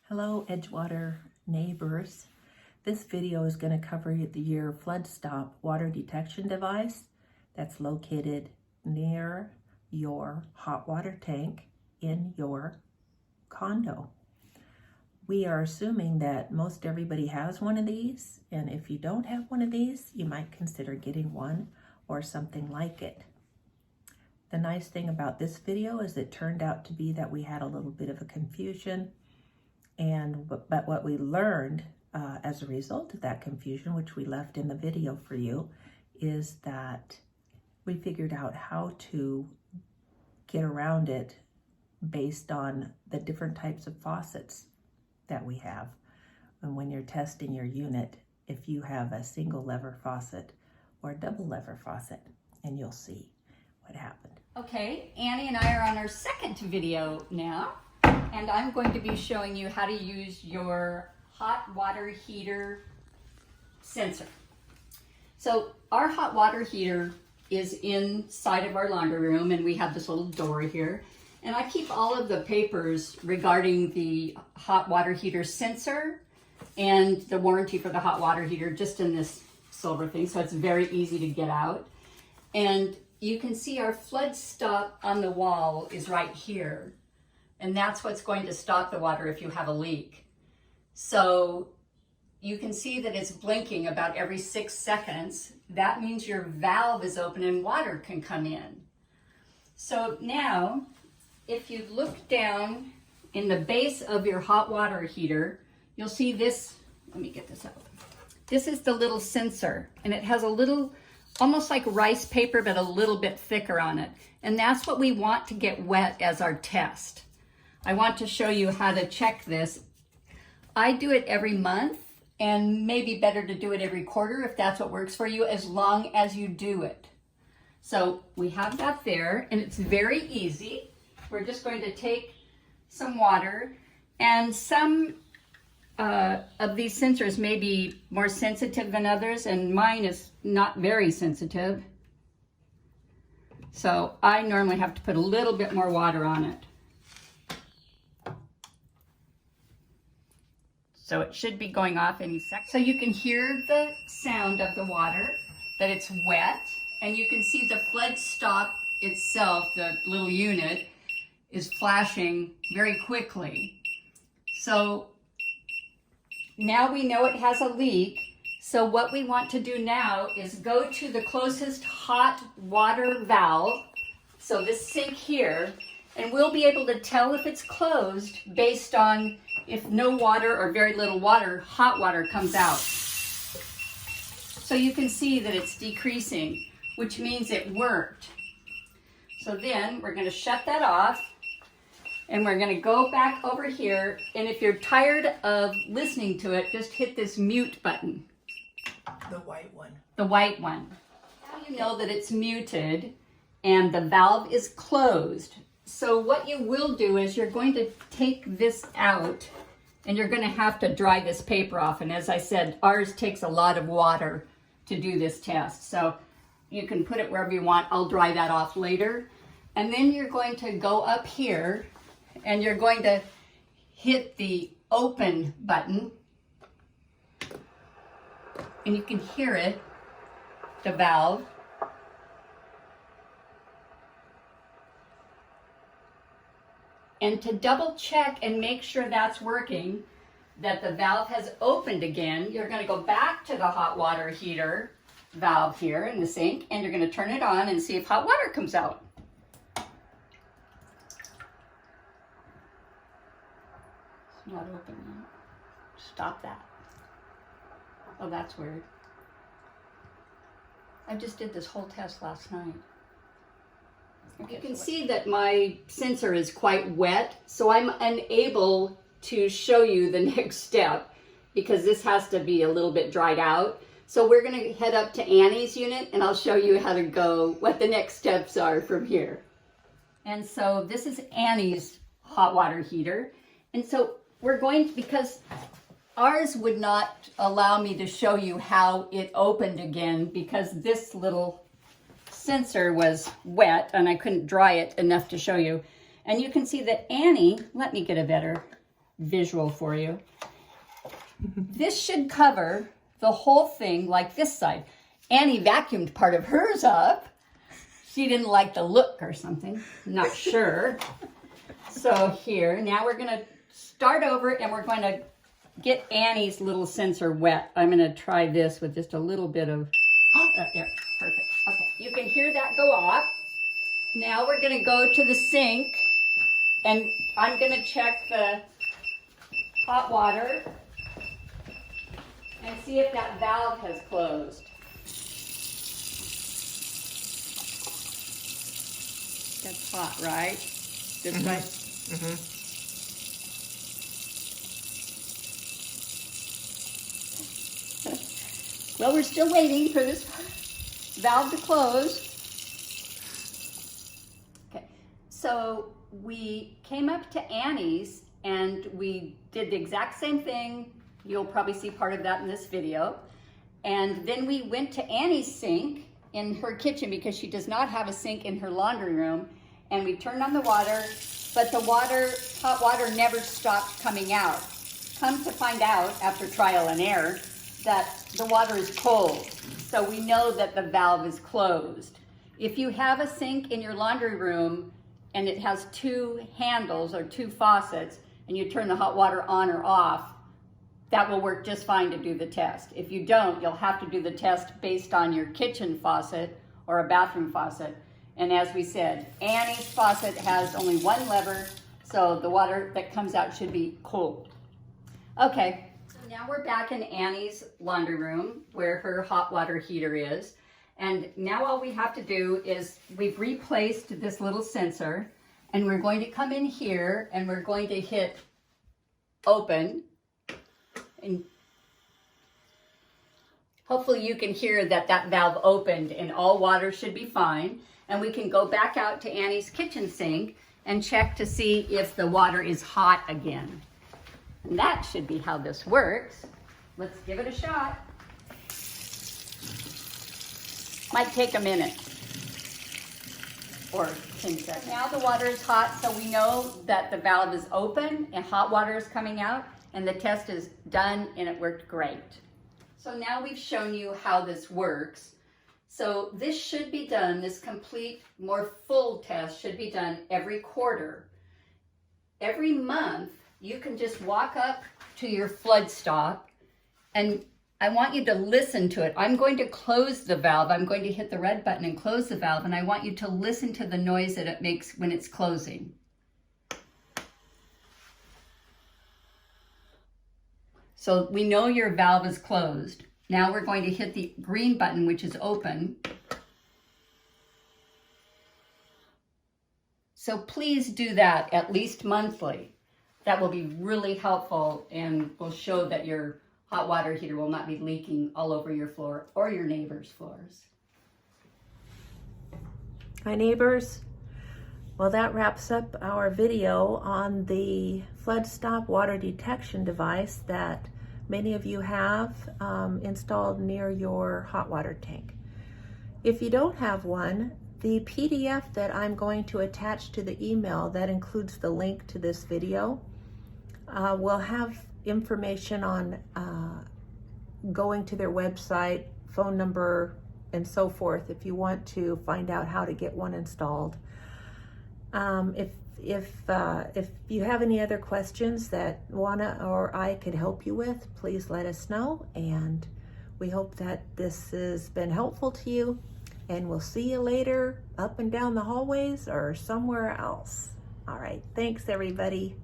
Hello, Edgewater neighbors. This video is going to cover your flood stop water detection device that's located near your hot water tank in your condo. We are assuming that most everybody has one of these, and if you don't have one of these, you might consider getting one or something like it. The nice thing about this video is it turned out to be that we had a little bit of a confusion, but what we learned as a result of that confusion, which we left in the video for you, is that we figured out how to get around it based on the different types of faucets that we have. And when you're testing your unit, if you have a single lever faucet or a double lever faucet, and you'll see what happened. Okay, Annie and I are on our second video now, and I'm going to be showing you how to use your hot water heater sensor. So our hot water heater is inside of our laundry room, and we have this little door here. And I keep all of the papers regarding the hot water heater sensor and the warranty for the hot water heater just in this silver thing, so it's very easy to get out. And you can see our flood stop on the wall is right here. And that's what's going to stop the water if you have a leak. So you can see that it's blinking about every 6 seconds. That means your valve is open and water can come in. So now, if you look down in the base of your hot water heater, you'll see this. Let me get this out. This is the little sensor, and it has a little, almost like rice paper, but a little bit thicker on it. And that's what we want to get wet as our test. I want to show you how to check this. I do it every month, and maybe better to do it every quarter if that's what works for you, as long as you do it. So we have that there, and it's very easy. We're just going to take some water, and some of these sensors may be more sensitive than others, and mine is not very sensitive. So I normally have to put a little bit more water on it. So it should be going off any second. So you can hear the sound of the water, that it's wet, and you can see the flood stop itself, the little unit, is flashing very quickly. So now we know it has a leak. So what we want to do now is go to the closest hot water valve, so this sink here, and we'll be able to tell if it's closed based on if no water or very little water, hot water comes out. So you can see that it's decreasing, which means it worked. So then we're going to shut that off, and we're going to go back over here, and if you're tired of listening to it, just hit this mute button. The white one. The white one. Now you know that it's muted and the valve is closed. So what you will do is you're going to take this out, and you're going to have to dry this paper off. And as I said, ours takes a lot of water to do this test. So you can put it wherever you want. I'll dry that off later. And then you're going to go up here, and you're going to hit the open button, and you can hear it, the valve. And to double check and make sure that's working, that the valve has opened again, you're going to go back to the hot water heater valve here in the sink, and you're going to turn it on and see if hot water comes out. Not open yet. Stop that. Oh, that's weird. I just did this whole test last night. Okay, you can see that my sensor is quite wet, so I'm unable to show you the next step because this has to be a little bit dried out. So we're going to head up to Annie's unit, and I'll show you how to go, what the next steps are from here. And so this is Annie's hot water heater. And so we're going to, because ours would not allow me to show you how it opened again because this little sensor was wet and I couldn't dry it enough to show you. And you can see that Annie, let me get a better visual for you. This should cover the whole thing like this side. Annie vacuumed part of hers up. She didn't like the look or something, not sure. So here, now we're gonna start over and we're going to get Annie's little sensor wet. I'm gonna try this with just a little bit of, there, perfect. Okay, you can hear that go off. Now we're gonna go to the sink and I'm gonna check the hot water and see if that valve has closed. That's hot, right? This way? Well, we're still waiting for this valve to close. Okay, so we came up to Annie's and we did the exact same thing. You'll probably see part of that in this video. And then we went to Annie's sink in her kitchen because she does not have a sink in her laundry room. And we turned on the water, but the hot water never stopped coming out. Come to find out, after trial and error, that the water is cold. So we know that the valve is closed. If you have a sink in your laundry room and it has two handles or two faucets and you turn the hot water on or off, that will work just fine to do the test. If you don't, you'll have to do the test based on your kitchen faucet or a bathroom faucet. And as we said, Annie's faucet has only one lever, so the water that comes out should be cold. Okay, so now we're back in Annie's laundry room where her hot water heater is. And now all we have to do is we've replaced this little sensor and we're going to come in here and we're going to hit open. And hopefully you can hear that that valve opened and all water should be fine. And we can go back out to Annie's kitchen sink and check to see if the water is hot again. And that should be how this works. Let's give it a shot. Might take a minute or 10 seconds. Now the water is hot, so we know that the valve is open and hot water is coming out, and the test is done and it worked great. So now we've shown you how this works. So this should be done, this complete, more full test should be done every quarter. Every month, you can just walk up to your flood stop and I want you to listen to it. I'm going to close the valve. I'm going to hit the red button and close the valve, and I want you to listen to the noise that it makes when it's closing. So we know your valve is closed. Now we're going to hit the green button, which is open. So please do that at least monthly. That will be really helpful and will show that your hot water heater will not be leaking all over your floor or your neighbor's floors. Hi neighbors. Well, that wraps up our video on the flood stop water detection device that many of you have installed near your hot water tank. If you don't have one, the PDF that I'm going to attach to the email that includes the link to this video will have information on going to their website, phone number, and so forth if you want to find out how to get one installed. If you have any other questions that Juana or I could help you with, please let us know, and we hope that this has been helpful to you, and we'll see you later up and down the hallways or somewhere else. All right, thanks everybody.